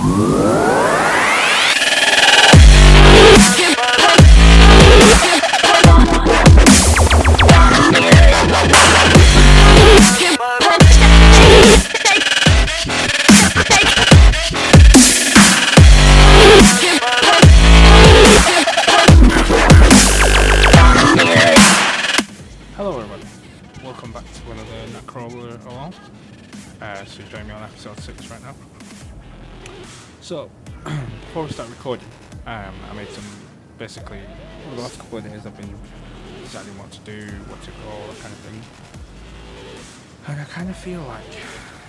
Hello everybody, welcome back to another Nattcrawler Uhaul. So you're joining me on episode 6 right now. So, before we start recording, I made some, basically, over the last couple of days I've been deciding what to do, what to go, that kind of thing. And I kind of feel like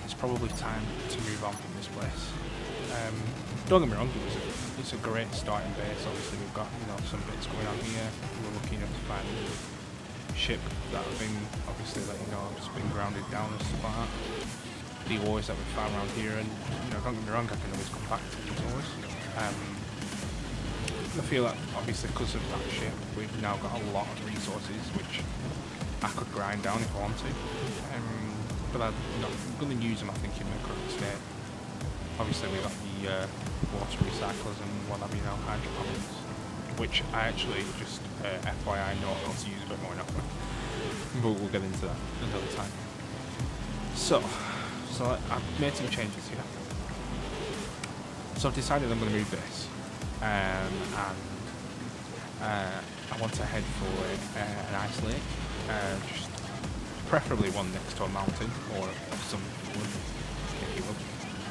it's probably time to move on from this place. Don't get me wrong, it's a great starting base. Obviously we've got, some bits going on here. We're looking at to find ship that have been obviously just been grounded down and stuff like that. The ores that we found around here, and don't get me wrong, I can always come back to these ores. I feel like obviously because of that ship we've now got a lot of resources which I could grind down if I want to. But I'm going to use them I think in the current state. Obviously we've got the water recyclers and what have you now, hydroponics, which I actually just FYI know how to use a bit more now, but we'll get into that another time. So I've made some changes here. So I've decided I'm going to move this, and I want to head for an ice lake, just preferably one next to a mountain or some wood, if you will.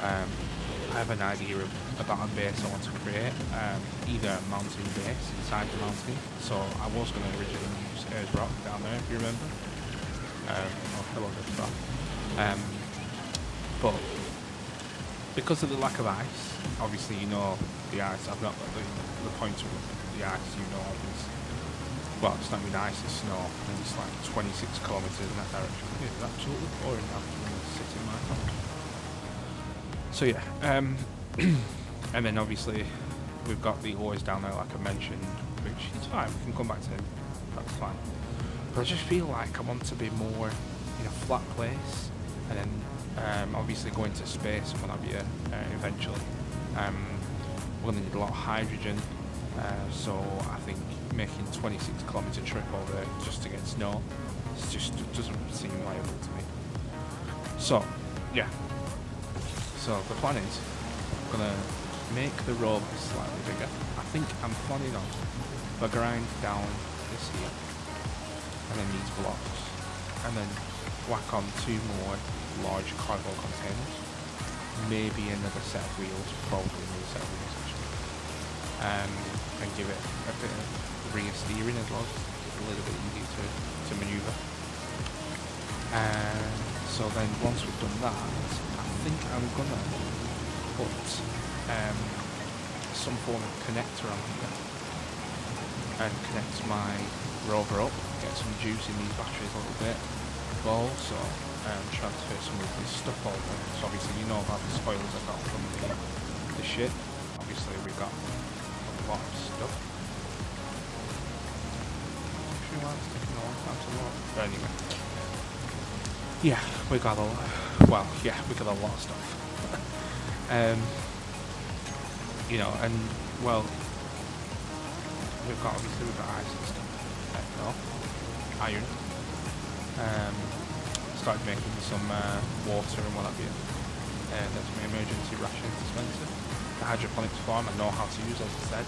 I have an idea about a base I want to create, either a mountain base inside the mountain. So I was going to originally use Ayers Rock down there, if you remember. Hello, good stuff. But because of the lack of ice, obviously the ice. I've not got the pointer with the ice. It's, well, it's not even ice, it's snow, and it's like 26 kilometers in that direction. It's absolutely boring now. Sitting in my phone. So yeah, and then obviously we've got the ores down there like I mentioned, which is fine, we can come back to them, that's fine. But I just feel like I want to be more in a flat place, and then obviously go into space and what have you eventually. We're going to need a lot of hydrogen, so I think making 26 kilometre trip over there just to get snow it doesn't seem viable to me. So yeah. So the plan is, I'm going to make the rover slightly bigger. I think I'm planning on if I grind down this here, and then these blocks, and then whack on 2 more large cargo containers, maybe another set of wheels, probably another set of wheels actually, and give it a bit of rear steering as well, just a little bit easier to manoeuvre. So then once we've done that, I think I'm gonna put some form of connector on here and connect my rover up, get some juice in these batteries a little bit, but also transfer some of this stuff over. So obviously about the spoilers I got from the ship. Obviously we got a lot of stuff. Actually, why it's taking a long time to load. But anyway. Yeah, we got a lot of stuff. And well, we've got ice and stuff. Iron. Started making some water and what have you. That's my emergency ration dispenser. The hydroponics farm I know how to use, as I said.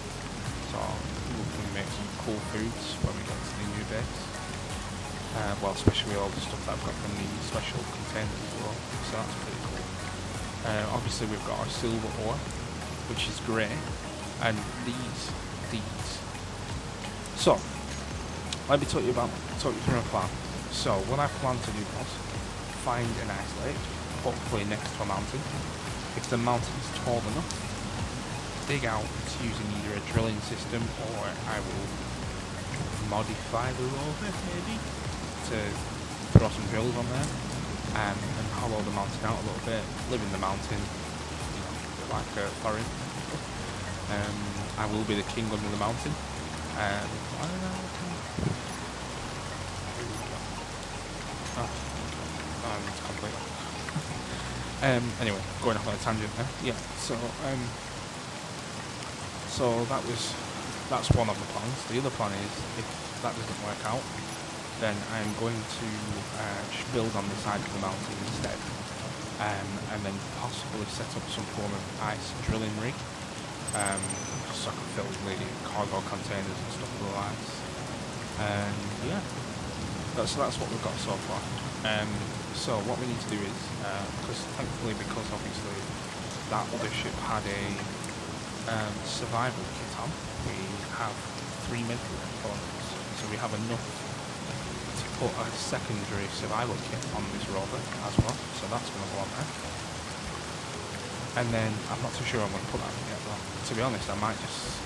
So we can make some cool foods when we get to the new base. Well, especially all the stuff that I've got from the special containers as well, so that's pretty cool. Obviously we've got our silver ore, which is grey, and these. So, let me talk you through my plan. So, what I plan to do was find an ice lake, hopefully next to a mountain. If the mountain's tall enough, dig out using either a drilling system or I will modify the rover maybe to throw some drills on there and hollow the mountain out a little bit, live in the mountain, like a foreign. I will be the king under the mountain. I don't know. It's complete. Anyway, going off on a tangent there. Yeah. So that's one of the plans. The other plan is, if that doesn't work out, then I'm going to just build on the side of the mountain instead, and then possibly set up some form of ice drilling rig, so I can fill the cargo containers and stuff with the ice. And yeah, that's what we've got so far. So what we need to do is, because obviously that other ship had a survival kit on, we have 3 medical components, so we have enough to put a secondary survival kit on this rover as well, so that's going to go on there. And then I'm not too sure I'm going to put that yet, but to be honest I might just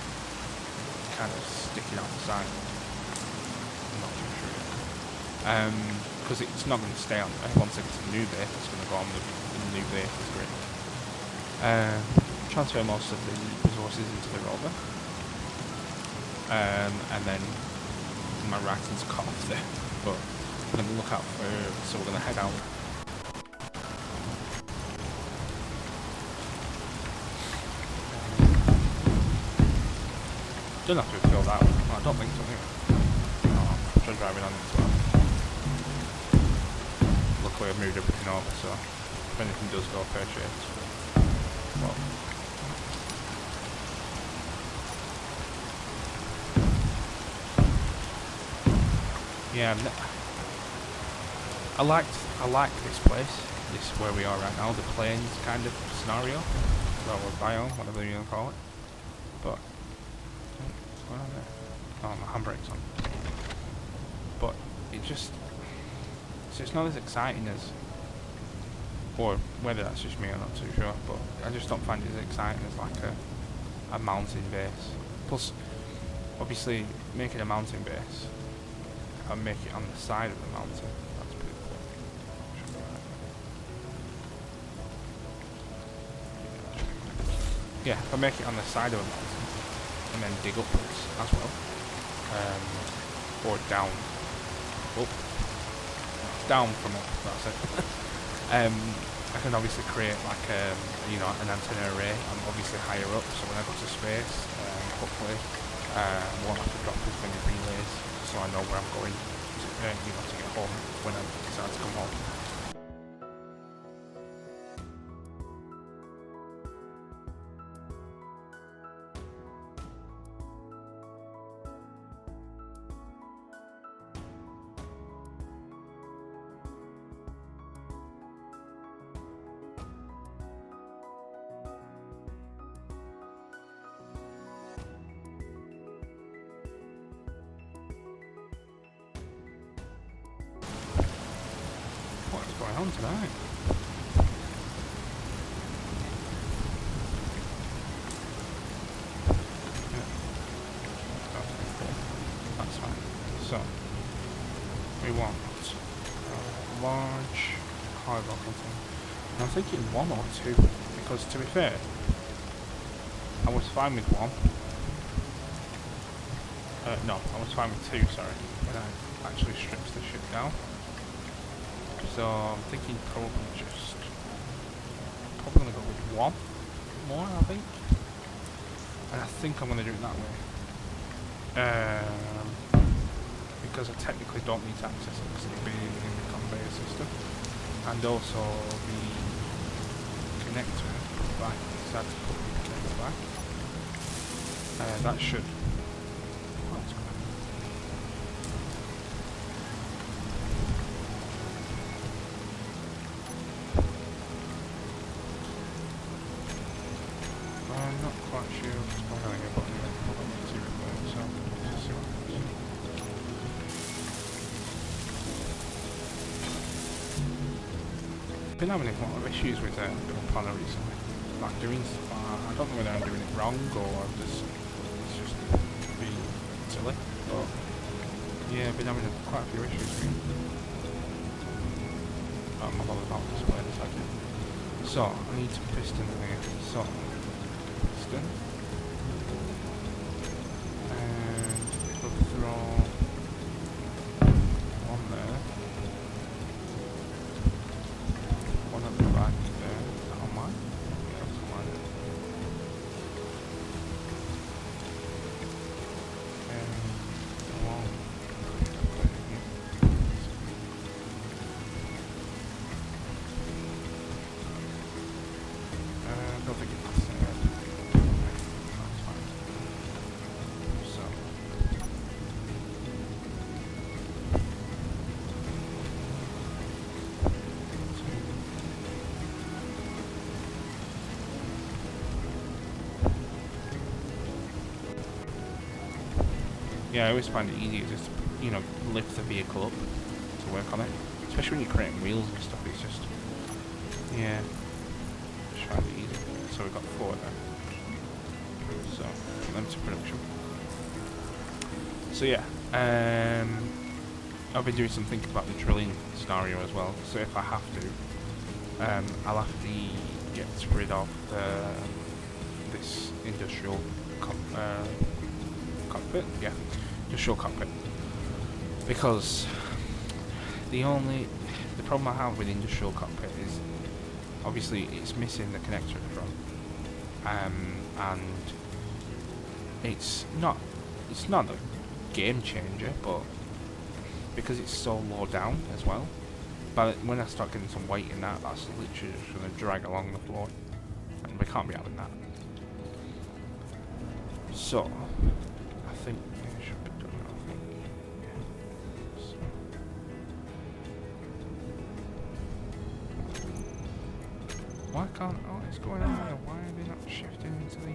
kind of stick it out the side. I'm not too sure yet. Because it's not going to stay on there. Once it's a new base, it's going to go on the new base grid. Transfer most of the resources into the rover. And then my writing's cut off there, but we're going to look out for, so we're going to head out. Don't have to fill that one. Well, I don't think so anyway. No, I'm just driving on it as well. Luckily I've moved everything over, so if anything does go pear-shaped, well. Yeah, I like this place, this where we are right now, the plains kind of scenario, or biome, whatever you want to call it. But what's going on there? Oh, my handbrake's on. But it's not as exciting as, or whether that's just me, I'm not too sure. But I just don't find it as exciting as like a mountain base. Plus, obviously, making a mountain base. And make it on the side of the mountain. That's pretty cool. Yeah, if I make it on the side of a mountain and then dig upwards as well, or down, down from up. That's it. I can obviously create like an antenna array. I'm obviously higher up, so when I go to space, hopefully, I won't have to drop as many relays. So I know where I'm going to, to get home when I decide to come home. What's going on tonight? Yeah. That's fine. So, we want a large cargo container. And I'm thinking 1 or 2, because to be fair, I was fine with 1. No, I was fine with 2, sorry, when I actually stripped the ship down. So I'm thinking probably gonna go with 1 more, I think. And I think I'm gonna do it that way. Because I technically don't need to access it because it'll be in the conveyor system. And also the connector back, decide to put the connector back. That should. That's good. I'm not quite sure what's going on here, but anyway, we'll need to record, so let's see what happens. I've been having a lot of issues with build planner recently. Like doing stuff, I don't know whether I'm doing it wrong or it's just being silly, but yeah, I've been having quite a few issues with it. I'm not bothered about this way in a second. So, I need to piston here. So, piston. And we'll throw one there. One at the back there. Yeah, I always find it easier just to, you know, lift the vehicle up to work on it. Especially when you're creating wheels and stuff, it's just, yeah, just find it easy. So we've got 4 there. So, put them to production. So yeah, I've been doing some thinking about the drilling scenario as well. So if I have to, I'll have to get rid of this industrial cockpit. Yeah, industrial cockpit. Because the problem I have with industrial cockpit is obviously it's missing the connector at the front, and it's not a game changer, but because it's so low down as well, but when I start getting some weight in that, that's literally just going to drag along the floor, and we can't be having that. So I think it should be done. I think. Yeah. So. Why can't? Oh, it's going on there. Why are they not shifting into the?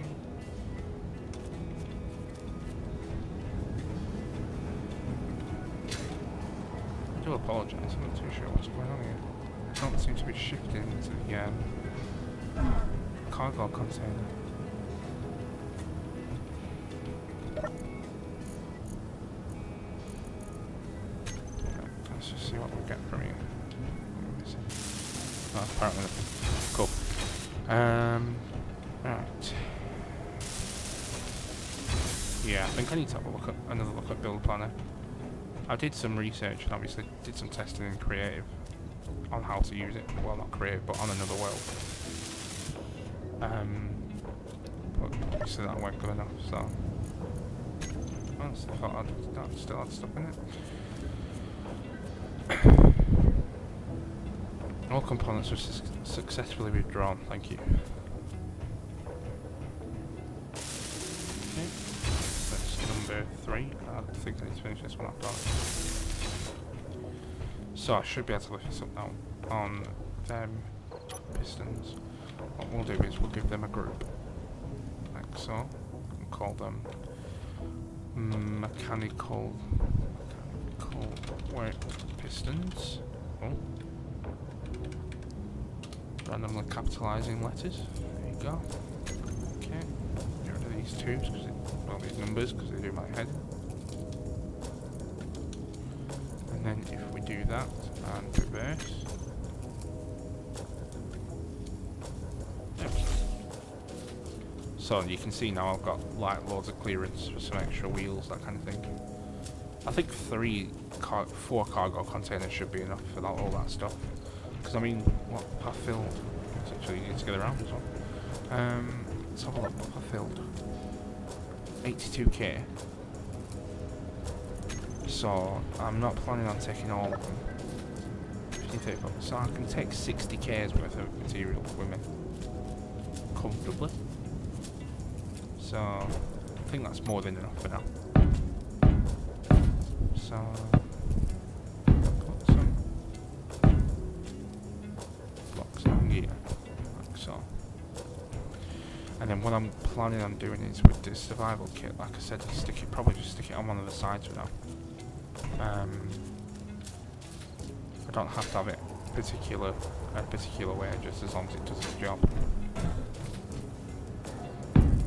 I do apologise, I'm not too sure what's going on here. I don't seem to be shifting into the cargo container. Let's just see what we get from here. Oh, apparently not. Cool. Right. Yeah, I think I need to have another look at build planner. I did some research and obviously did some testing in creative on how to use it. Well, not creative, but on another world. But obviously that weren't good enough, so I still thought I'd still had stuff in it. All components were successfully withdrawn, thank you. Okay, that's number 3. I think I need to finish this one after. So I should be able to lift this up now on them pistons. What we'll do is we'll give them a group, like so, and call them mechanical work pistons. Oh. Randomly capitalising letters. There you go. Okay. Get rid of these 2s, well, these numbers, because they do my head. And then if we do that and reverse. Yep. So you can see now I've got like loads of clearance for some extra wheels, that kind of thing. I think 4 cargo containers should be enough for all that stuff. Because I mean, what I filled, it's actually easy to get around as well. Let's have a look what I filled. 82k. So I'm not planning on taking all of them. 50, so I can take 60k's worth of material with me comfortably. So I think that's more than enough for now. So put some blocks on here, like so. And then what I'm planning on doing is with the survival kit, like I said, probably just stick it on one of the sides for now. I don't have to have it a particular way, just as long as it does its job.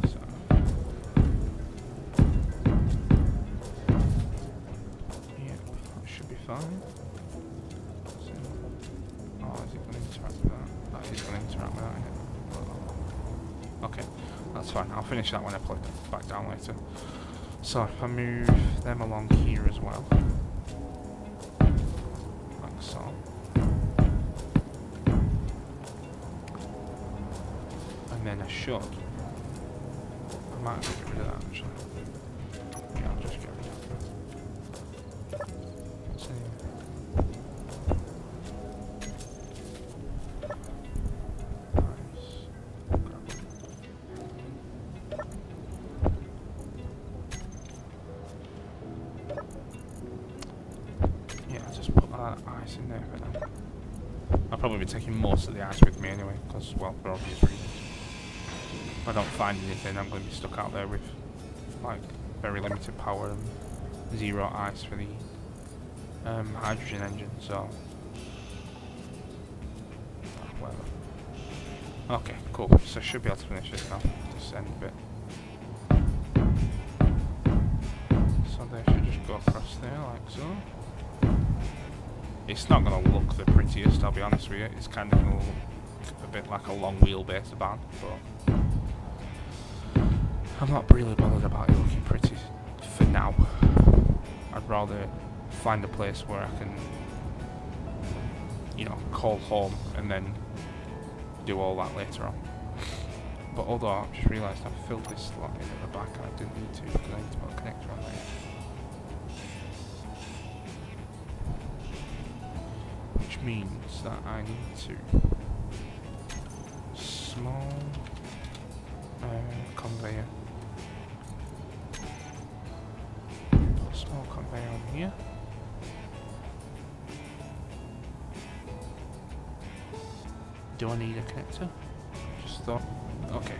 So. Yep, that should be fine. So. Oh, is it going to interact with that? That is going to interact with that, isn't it? Okay, that's fine. I'll finish that when I plug it back down later. So if I move them along here as well. So, and then I should. I might have to get rid of that actually. Yeah, I'll just get rid of that. So, nice. Yeah, I'll just put that ice in there for now. I'll probably be taking most of the ice with me anyway, because, well, for obvious reasons. If I don't find anything, I'm going to be stuck out there with, like, very limited power and zero ice for the hydrogen engine, so whatever. Okay, cool. So I should be able to finish this now. Just end a bit. So they should just go across there like so. It's not going to look the prettiest, I'll be honest with you. It's kind of going to look a bit like a long wheelbase van, but I'm not really bothered about it looking pretty for now. I'd rather find a place where I can, you know, call home and then do all that later on. But although I've just realised I've filled this slot in at the back and I didn't need to because I need to put a connector on there. Which means that I need to small conveyor. Put a small conveyor on here. Do I need a connector? Just thought. Okay.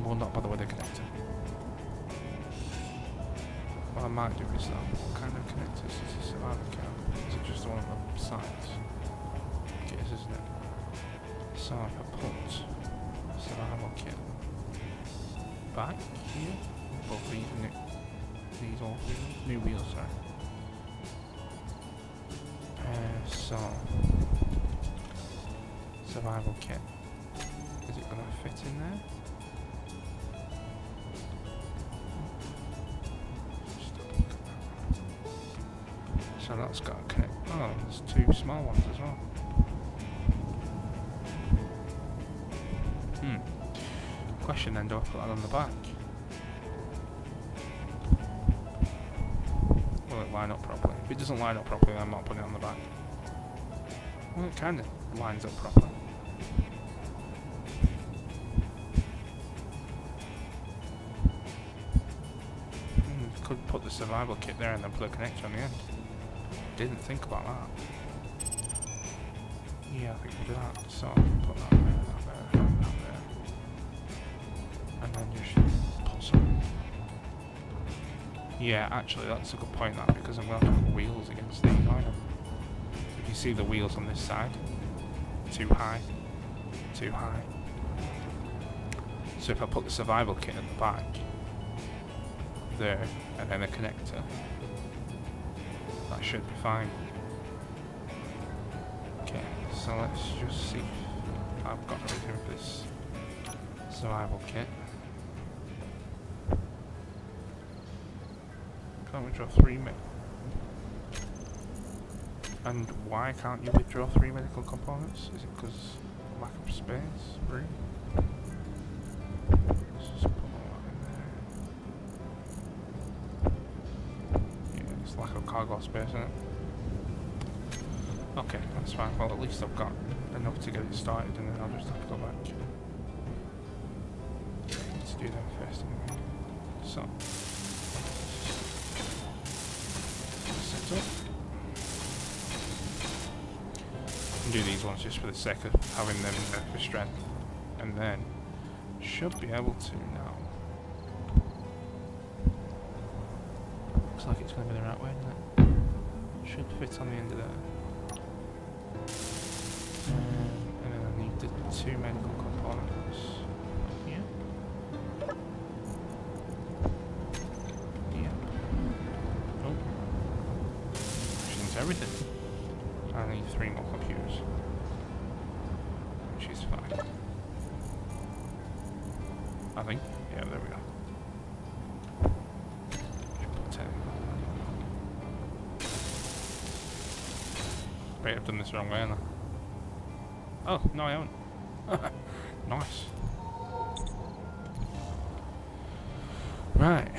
We'll not bother with a connector. What I might do is that. What kind of connectors is this? I don't care. Is it just one of the sides? It is, isn't it? So if I put survival kit back here, above these old wheels, new wheels, sorry. So survival kit. Is it going to fit in there? Just have a look at that. So that's got a connect. Oh, there's two small ones as well. Question then, do I put that on the back? Will it line up properly? If it doesn't line up properly, then I'm not putting it on the back. Well, it kind of lines up properly. Could put the survival kit there and then put a connector on the end. Didn't think about that. Yeah, I think we'll do that. So, put that there, that there, that there. And then just put some... Yeah, actually that's a good point, that, because I'm going to have to put wheels against these, aren't I? If you see the wheels on this side, too high. Too high. So if I put the survival kit at the back, there, and then a connector, that should be fine. Okay, so let's just see if I've got everything for this survival kit. Can't withdraw 3 And why can't you withdraw 3 medical components? Is it because lack of space, room? Let's just put all that in there. Yeah, it's lack of cargo space, isn't it? Okay, that's fine. Well, at least I've got enough to get it started, and then I'll just have to go back. Let's do that first anyway. So, set up. And do these ones just for the sake of having them for strength, and then should be able to now. Looks like it's going to be the right way, isn't it? Should fit on the end of there. And then I need the 2 medical components. Yeah. Yeah. Oh. Which needs everything. I need 3 more computers. Which is fine. I think. Yeah, there we go. Should put 10. Wait, I've done this the wrong way, haven't I? Oh, no I haven't. Nice. Right.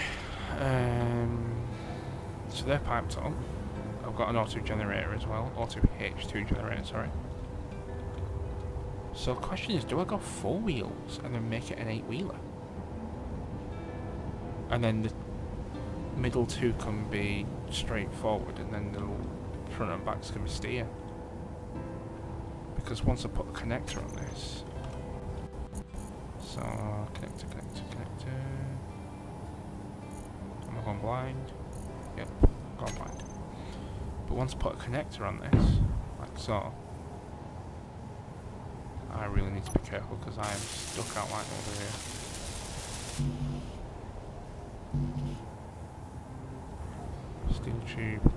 So they're piped on. I've got an auto generator as well. Auto H2 generator, sorry. So the question is, do I go 4 wheels and then make it an 8-wheeler? And then the middle 2 can be straightforward, and then the front and backs can be steer. Because once I put a connector on this, so connector. Am I going blind? Yep, gone blind. But once I put a connector on this, like so, I really need to be careful because I am stuck out like over here. Steel tube.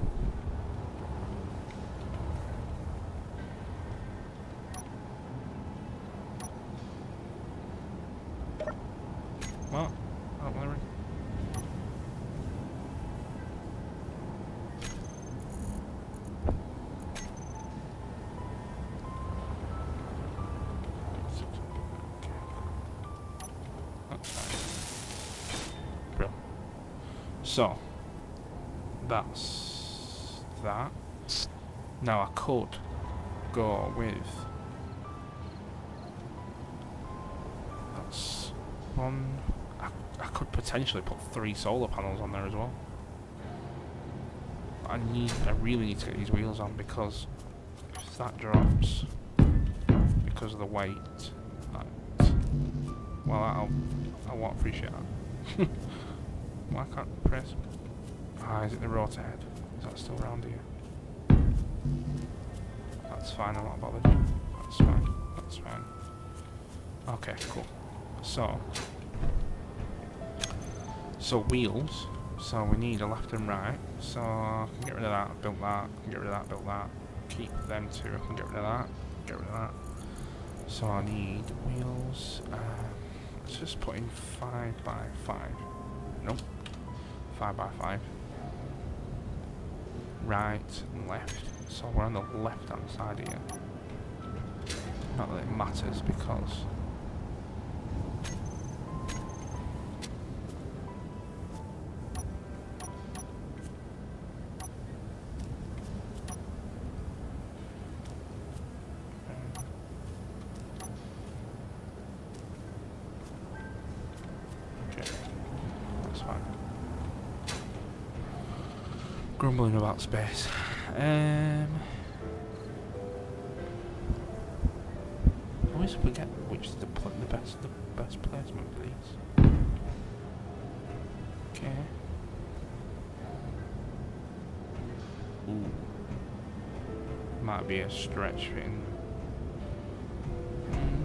What? I don't want to ring. That's fine. Brilliant. So, that's that. Now I could go with... That's one... I could potentially put 3 solar panels on there as well. I really need to get these wheels on because if that drops because of the weight, well, I won't appreciate that. Why can't I press? Ah, is it the rotor head? Is that still around here? That's fine, I'm not bothered. That's fine, that's fine. Okay, cool. So wheels, so we need a left and right, so I can get rid of that, build that, get rid of that, build that, keep them two, I can get rid of that, get rid of that. So I need wheels, let's just put in 5x5, nope, 5x5, right and left, so we're on the left hand side here, not that it matters because grumbling about space. I always forget which is the best placement for these. Okay. Ooh. Might be a stretch fitting.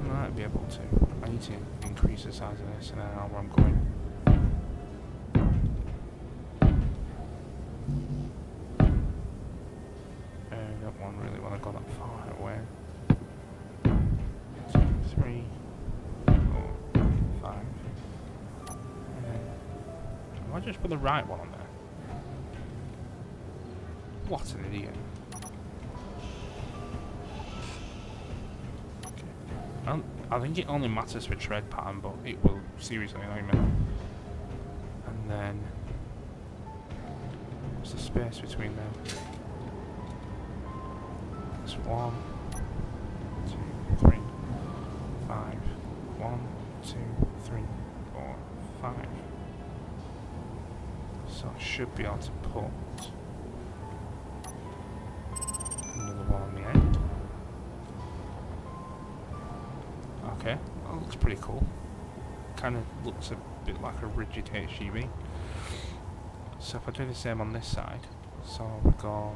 Might be able to. I need to increase the size of this and I know where I'm going. Really want to go that far away. 2, 3, 4, 5. Why just put the right one on there? What an idiot. Okay. I think it only matters for tread pattern, but it will seriously annoy me. And then what's the space between them? 1, 2, 3, 5. 1, 2, 3, 4, 5. So I should be able to put another one on the end. Okay, that looks pretty cool. Kind of looks a bit like a rigid HGV. So if I do the same on this side, so we've got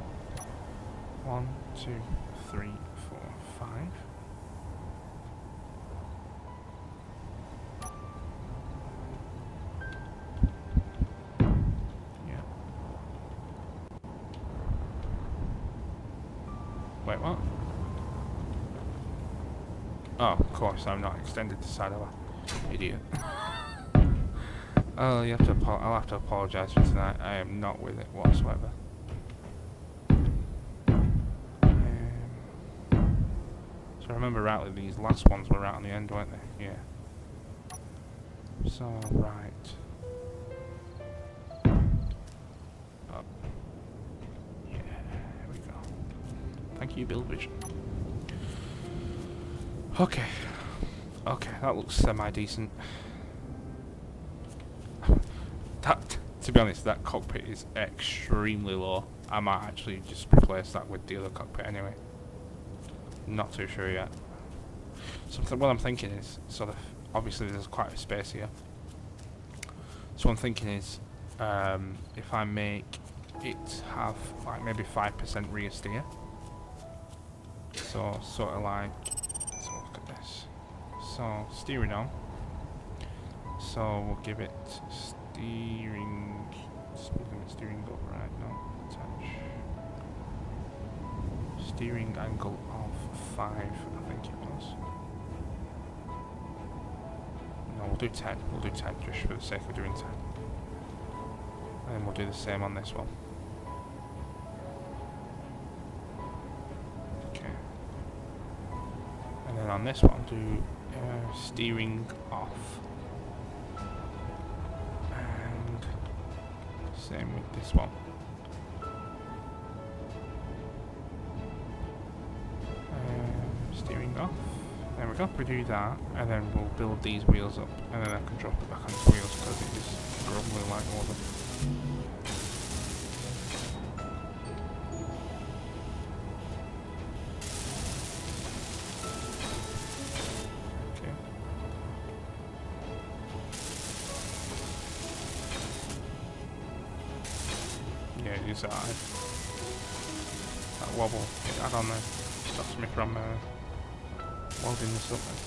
1, 2, 3, 4, 5. Yeah. Wait, what? Oh, of course, I'm not extended to side of a idiot. Oh, you have to. I'll have to apologise for tonight. I am not with it whatsoever. So I remember rightly, these last ones were right on the end, weren't they? Yeah. So right. Oh. Yeah. Here we go. Thank you, Build Vision. Okay. Okay, that looks semi-decent. That, to be honest, that cockpit is extremely low. I might actually just replace that with the other cockpit anyway. Not too sure yet. So what I'm thinking is, sort of, obviously there's quite a space here. So what I'm thinking is, if I make it have like maybe 5% rear steer. So sort of like, let's look at this. So steering on. So we'll give it steering. Speed limit steering up right now. Touch. Steering angle of 5, I think it was. No, we'll do 10. We'll do 10 just for the sake of doing 10. And then we'll do the same on this one. Okay. And then on this one, do steering off. And same with this one. Steering off. There we go. We do that, and then we'll build these wheels up, and then I can drop it back onto wheels because it is grumbling like water. Okay. Yeah, it is that wobble. Add on there. Stops me from welding this up then.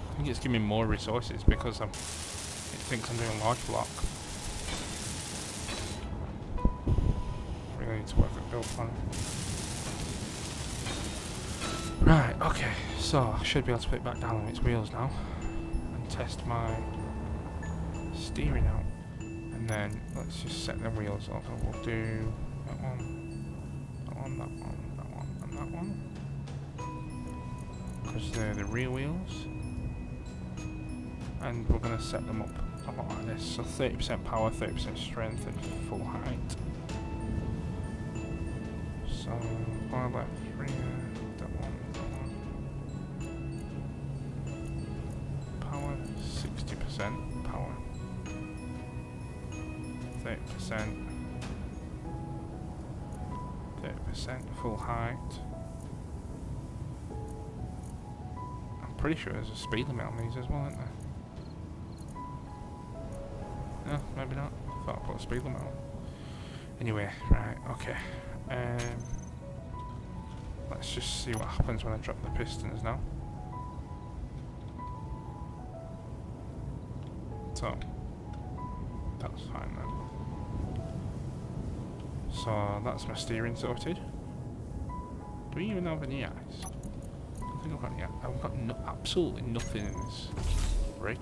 I think it's giving me more resources because it thinks I'm doing a large block. Really need to work at build plan. Right, okay, so I should be able to put it back down on its wheels now and test my steering out. And then let's just set the wheels up, and we'll do that one, that one, that one, that one, and that one. Because they're the rear wheels. And we're going to set them up a lot like this. So 30% power, 30% strength, and full height. So, bar left, rear, that one, that one. Power, 60% power. 30% full height. I'm pretty sure there's a speed limit on these as well, isn't there? No, maybe not. I thought I put a speed limit on. Anyway, right, okay. Let's just see what happens when I drop the pistons now. So, that's fine then. So that's my steering sorted. Do we even have any eyes? I don't think I've got any eyes. I've got absolutely nothing in this rig.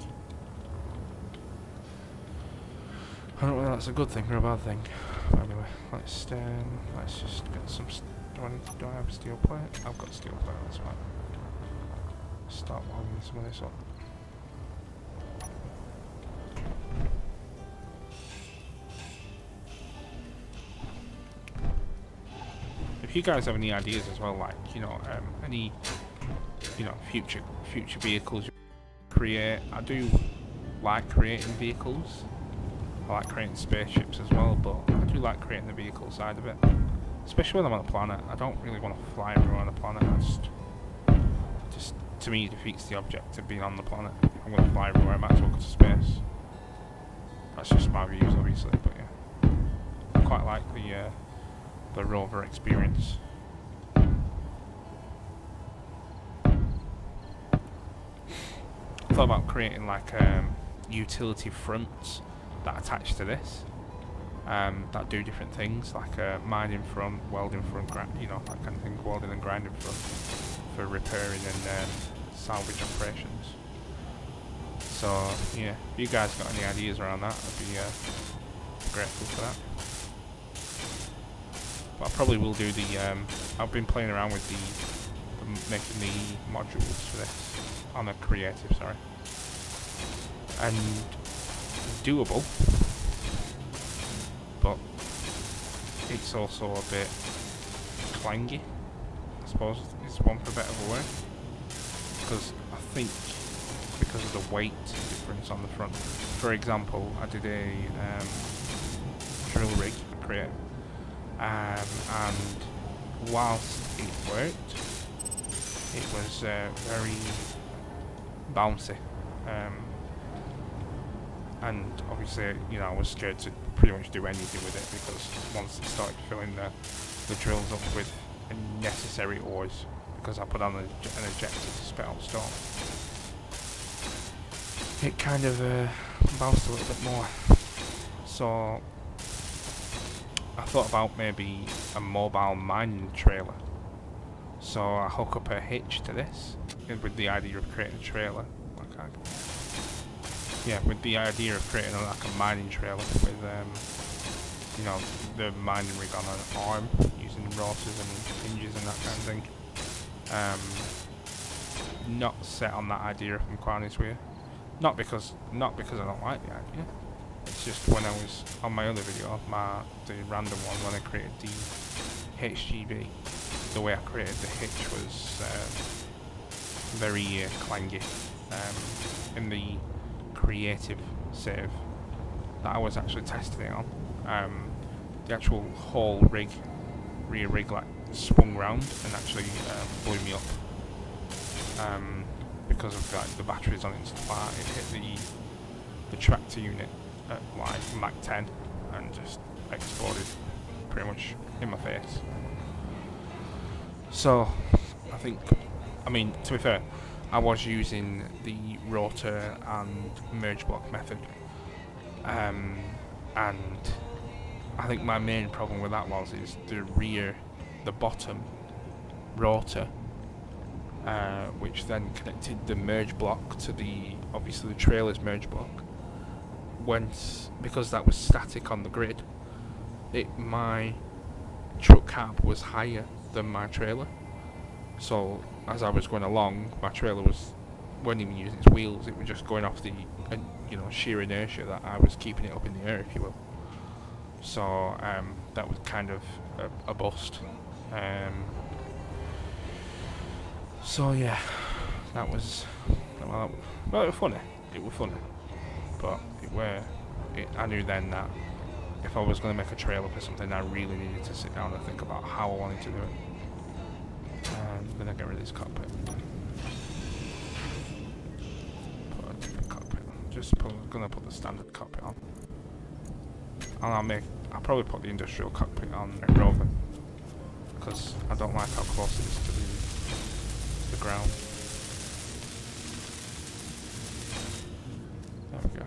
I don't know whether that's a good thing or a bad thing. But anyway, let's just get some. Do I have steel plate? I've got steel plate. That's fine. Start welding some of this up. If you guys have any ideas as well, like any future vehicles you create, I do like creating vehicles. I like creating spaceships as well, but I do like creating the vehicle side of it, especially when I'm on a planet. I don't really want to fly everywhere on the planet. Just to me defeats the object of being on the planet. I'm going to fly everywhere. I might as well go to space. That's just my views, obviously, but yeah, I quite like the rover experience. I thought about creating like utility fronts that attach to this, that do different things, like mining front, welding front, that kind of thing, welding and grinding front for repairing and salvage operations. So yeah, if you guys got any ideas around that, I'd be grateful for that. But I probably will do the, I've been playing around with making the modules for this on a creative, sorry. And doable, but it's also a bit clangy, I suppose is one for a better word, because I think because of the weight difference on the front. For example, I did a drill rig create, and whilst it worked, it was very bouncy. And obviously, you know, I was scared to pretty much do anything with it because once it started filling the drills up with unnecessary ores, because I put on an ejector to spit out storm, it kind of bounced a little bit more. So I thought about maybe a mobile mining trailer. So I hook up a hitch to this with the idea of creating a trailer. With the idea of creating like a mining trailer with, you know, the mining rig on an arm using rotors and hinges and that kind of thing. Not set on that idea, if I'm quite honest with you. Not because I don't like the idea. It's just when I was on my other video, the random one, when I created the HGB, the way I created the hitch was very clangy. In the creative save that I was actually testing it on, the actual whole rear rig like swung round and actually blew me up because of like the batteries on it and stuff like that. It hit the tractor unit at like Mach 10 and just exploded pretty much in my face. So I mean, to be fair, I was using the rotor and merge block method, and I think my main problem with that is the bottom rotor, which then connected the merge block to obviously the trailer's merge block. Because that was static on the grid, my truck cab was higher than my trailer. So as I was going along, my trailer wasn't even using its wheels; it was just going off the sheer inertia that I was keeping it up in the air, if you will. So that was kind of a bust. So yeah, that was it was funny. It was funny, but I knew then that if I was going to make a trailer for something, I really needed to sit down and think about how I wanted to do it. I'm gonna get rid of this cockpit. Put a different cockpit on. Gonna put the standard cockpit on. And I'll probably put the industrial cockpit on the rover, because I don't like how close it is to the ground. There we go.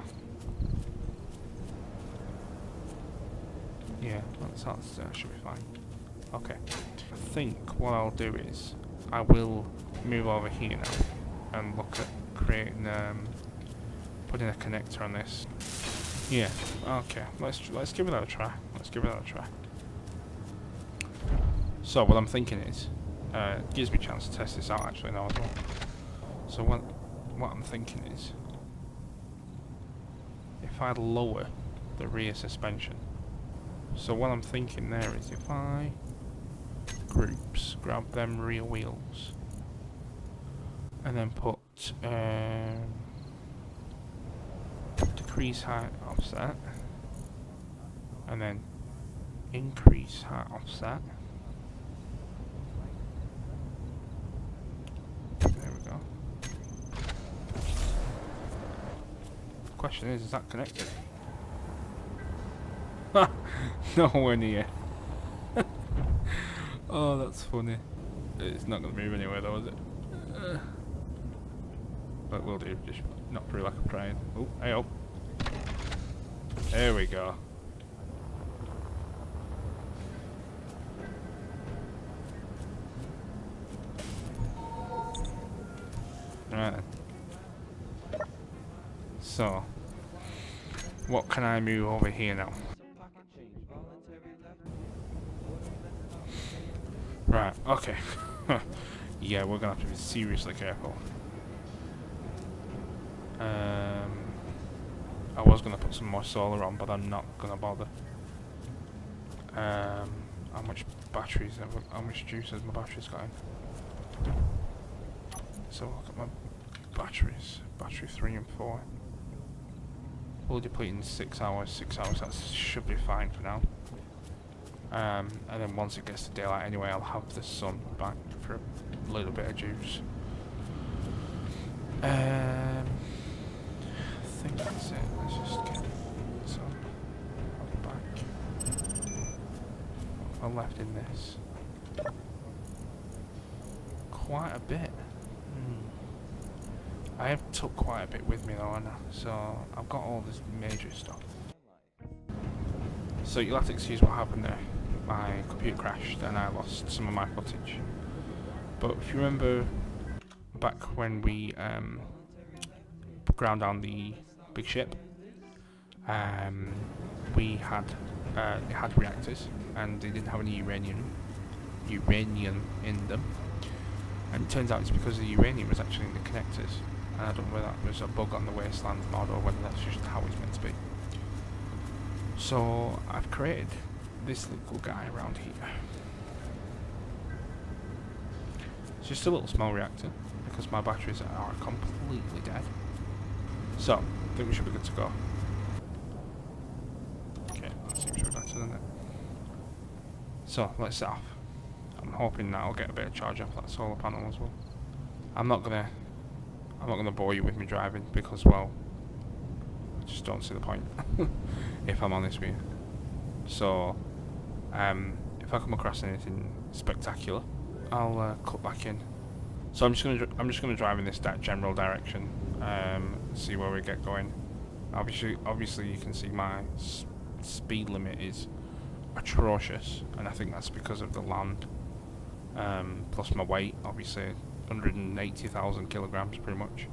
Yeah, that should be fine. Okay. I think what I'll do is I will move over here now and look at creating putting a connector on this. Yeah, okay, let's give it a try. So what I'm thinking is it gives me a chance to test this out actually now as well. So what I'm thinking is if I lower the rear suspension. So what I'm thinking there is if I grab them rear wheels and then put decrease height offset and then increase height offset. There we go. The question is that connected? Nowhere near. Oh, that's funny. It's not going to move anywhere though, is it? But we'll do, just not through like a crane. Oh, hey up. There we go. Right then. So, what can I move over here now? Right, okay. Yeah, we're gonna have to be seriously careful. I was gonna put some more solar on, but I'm not gonna bother. How much juice has my batteries got in? So look at my batteries. Battery 3 and 4. We'll deplete in 6 hours. 6 hours, that should be fine for now. And then once it gets to daylight anyway, I'll have the sun back for a little bit of juice. think that's it. Let's just get some on the back. What have I left in this? Quite a bit. I have took quite a bit with me though, so I've got all this major stuff. So you'll have to excuse what happened there. My computer crashed and I lost some of my footage. But if you remember back when we ground down the big ship, we had it had reactors and they didn't have any uranium in them. And it turns out it's because the uranium was actually in the connectors. And I don't know whether that was a bug on the Wasteland mod or whether that's just how it's meant to be. So I've created this little guy around here. It's just a little small reactor because my batteries are completely dead. So I think we should be good to go. Okay, that seems to be better than it. So let's set off. I'm hoping that I'll get a bit of charge off that solar panel as well. I'm not gonna bore you with me driving because, well, I just don't see the point. If I'm honest with you. So, if I come across anything spectacular, I'll cut back in. So I'm just gonna drive in this general direction, see where we get going. Obviously, you can see my speed limit is atrocious, and I think that's because of the land. Plus my weight, obviously 180,000 kilograms pretty much.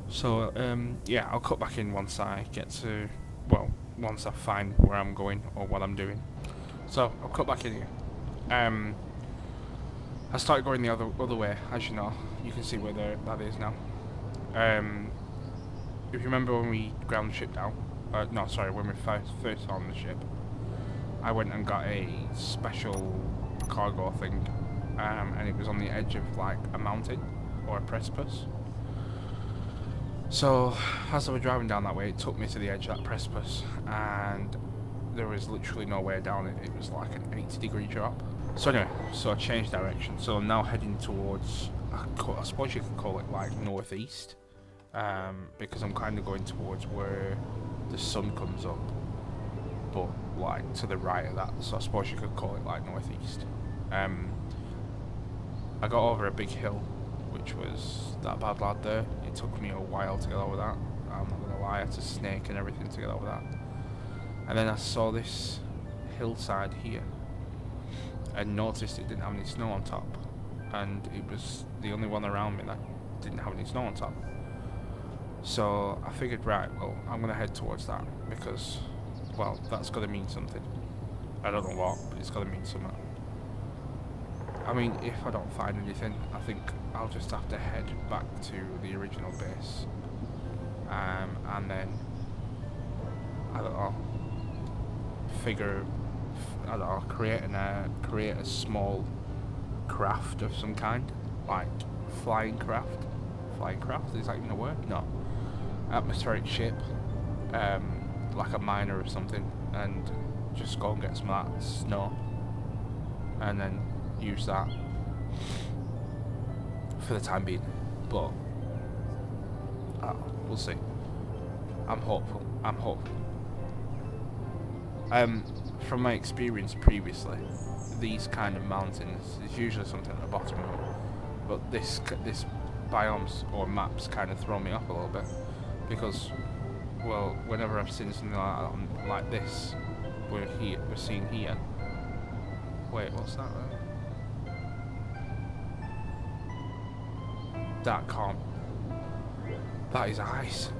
So yeah, I'll cut back in once I get to, well, once I find where I'm going or what I'm doing. So I'll cut back in here. I started going the other way, as you know. You can see where that is now. If you remember when we ground the ship down, no, sorry, when we first on the ship, I went and got a special cargo thing, and it was on the edge of like a mountain or a precipice. So as I was driving down that way, it took me to the edge of that precipice, and there was literally no way down it. It was like an 80-degree drop. So anyway, so I changed direction. So I'm now heading towards, I suppose you could call it like northeast, because I'm kind of going towards where the sun comes up, but like to the right of that. So I suppose you could call it like northeast. I got over a big hill, which was that bad lad there. It took me a while to get over that. I'm not gonna lie, I had to snake and everything to get over that. And then I saw this hillside here and noticed it didn't have any snow on top, and it was the only one around me that didn't have any snow on top. So I figured, right, well, I'm gonna head towards that because, well, that's gotta mean something. I don't know what, but it's gotta mean something. I mean, if I don't find anything, I think I'll just have to head back to the original base, and then, I don't know, create a small craft of some kind, like flying craft. Flying craft, is that even a word? No. Atmospheric ship, like a miner or something, and just go and get some of that snow, and then use that for the time being. But we'll see. I'm hopeful. From my experience previously, these kind of mountains, there's usually something at the bottom of them, but this biomes or maps kind of throw me off a little bit, because, well, whenever I've seen something like this, we're seeing here. Wait, what's that? That can't. That is ice.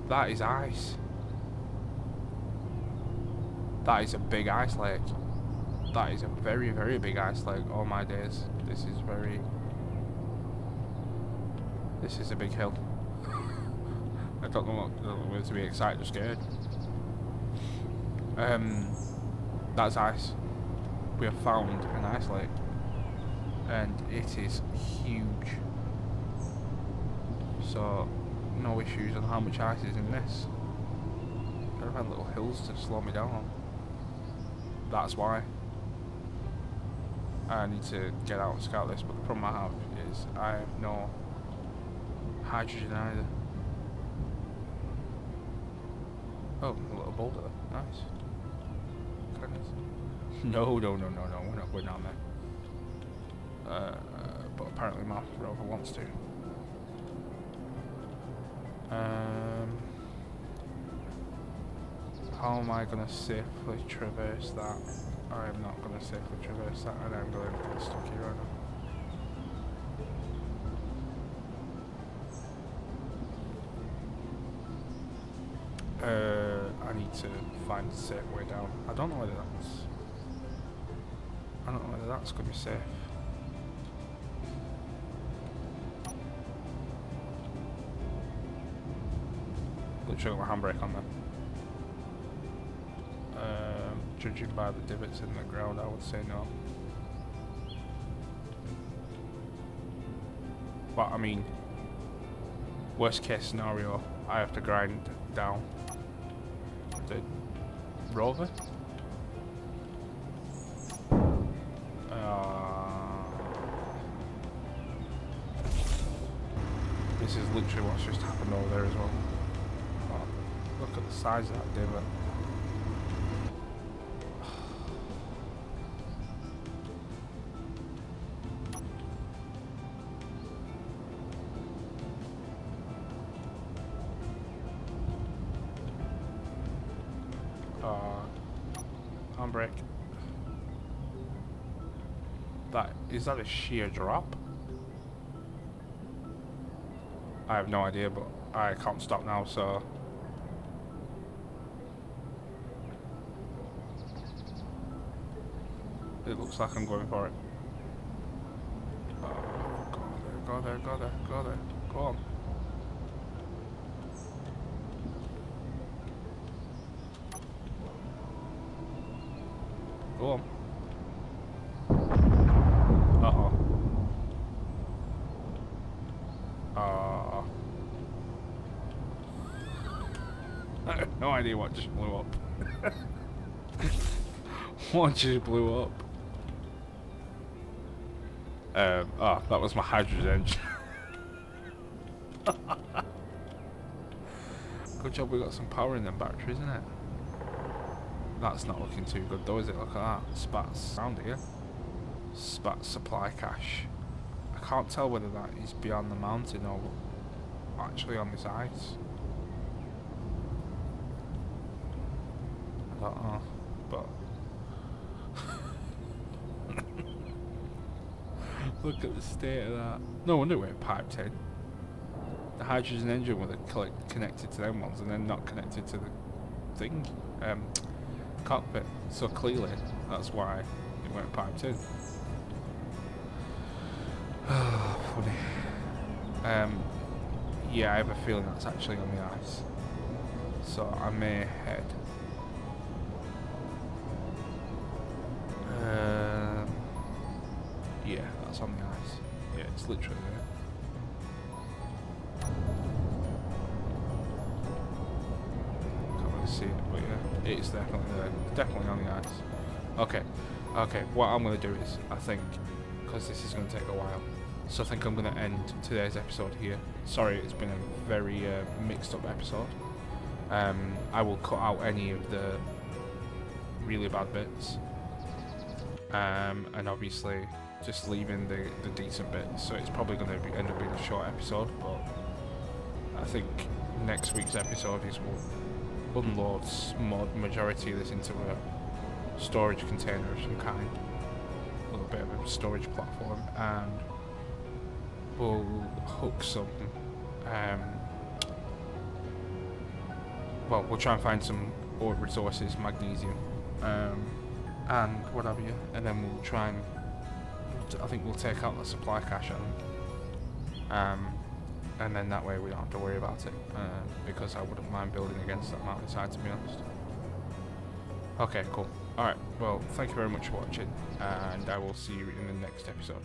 That is ice. That is a big ice lake. That is a very, very big ice lake. Oh my days. This is a big hill. I don't know whether to be excited or scared. That's ice. We have found an ice lake, and it is huge. So no issues on how much ice is in this. Gotta find little hills to slow me down on. That's why. I need to get out and scout this, but the problem I have is I have no hydrogen either. Oh, a little boulder. Nice. No, we're not going down there. But apparently my rover wants to. How am I going to safely traverse that? I am not going to safely traverse that, and I'm going to get stuck here right now. I need to find a safe way down. I don't know whether that's going to be safe. Literally got my handbrake on them. Judging by the divots in the ground, I would say no. But I mean, worst case scenario, I have to grind down the rover. This is literally what's just happened over there as well. Oh, look at the size of that divot. Handbrake. Is that a sheer drop? I have no idea, but I can't stop now, so it looks like I'm going for it. Go there, go on. Go on. Uh-oh. I have no idea what just blew up. What just blew up? That was my hydrogen engine. Good job we got some power in them batteries, isn't it? That's not looking too good though, is it? Look at that. Spats around here. Spats supply cache. I can't tell whether that is beyond the mountain or actually on this ice. I don't know, but look at the state of that. No wonder we're piped in. The hydrogen engine would have connected to them ones and then not connected to the thing, cockpit. So clearly, that's why it went piped in. Funny. Yeah, I have a feeling that's actually on the ice. So I may head. Yeah, that's on the ice. Yeah, it's literally there. Can't really see it, but yeah, it's definitely there. Definitely on the ice. Okay, what I'm going to do is, I think, because this is going to take a while, so I think I'm going to end today's episode here. Sorry, it's been a very mixed up episode. I will cut out any of the really bad bits. And obviously just leaving the decent bits, so it's probably going to end up being a short episode, but I think next week's episode is we'll unload majority of this into a storage container of some kind, a little bit of a storage platform, and we'll hook some well, we'll try and find some ore resources, magnesium, and what have you, and then we'll try and, I think we'll take out the supply cache, and then that way we don't have to worry about it, because I wouldn't mind building against that mountainside, to be honest. Okay, cool. Alright, well, thank you very much for watching, and I will see you in the next episode.